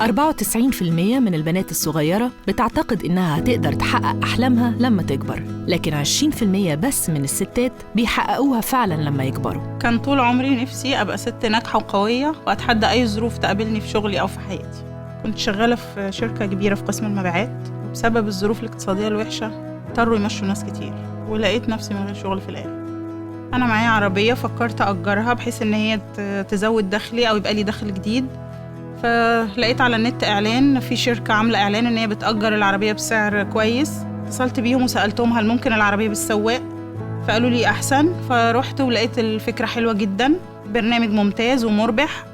94% من البنات الصغيرة بتعتقد إنها هتقدر تحقق أحلامها لما تكبر، لكن 20% بس من الستات بيحققوها فعلاً لما يكبروا. كان طول عمري نفسي أبقى ست ناجحة وقوية وأتحدى أي ظروف تقابلني في شغلي أو في حياتي. كنت شغالة في شركة كبيرة في قسم المبيعات، وبسبب الظروف الاقتصادية الوحشة اضطروا يمشوا ناس كتير، ولقيت نفسي من غير شغل في الآخر. أنا معايا عربية فكرت أجرها بحيث إن هي تزود دخلي أو يبقى لي دخل جديد. فلقيت على النت إعلان في شركة عاملة إعلان إن هي بتأجر العربية بسعر كويس. اتصلت بيهم وسألتهم هل ممكن العربية بالسواق، فقالوا لي أحسن. فرحت ولقيت الفكرة حلوة جدا، برنامج ممتاز ومربح،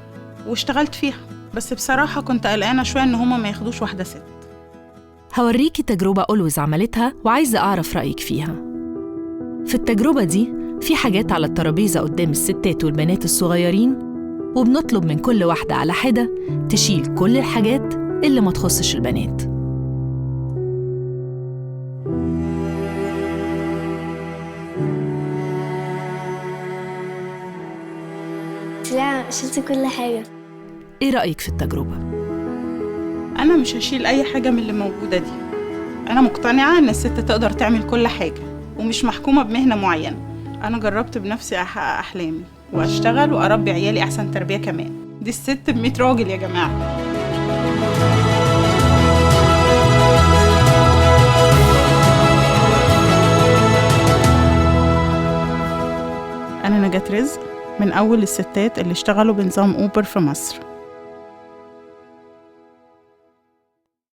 واشتغلت فيها. بس بصراحة كنت قلقانة شوية إن هما ما ياخدوش واحدة ست. هوريكي تجربة أولويز عملتها وعايزة أعرف رأيك فيها. في التجربة دي في حاجات على الترابيزة قدام الستات والبنات الصغيرين، وبنطلب من كل واحدة على حدة تشيل كل الحاجات اللي ما تخصش البنات. لا، شلت كل حاجة. إيه رأيك في التجربة؟ أنا مش هشيل أي حاجة من اللي موجودة دي. أنا مقتنعة إن الست تقدر تعمل كل حاجة ومش محكومة بمهنة معينة. أنا جربت بنفسي أحقق أحلامي وأشتغل وأربي عيالي أحسن تربية كمان. دي الست ب100 راجل يا جماعة. أنا نجاة رزق، من أول الستات اللي اشتغلوا بنظام أوبر في مصر.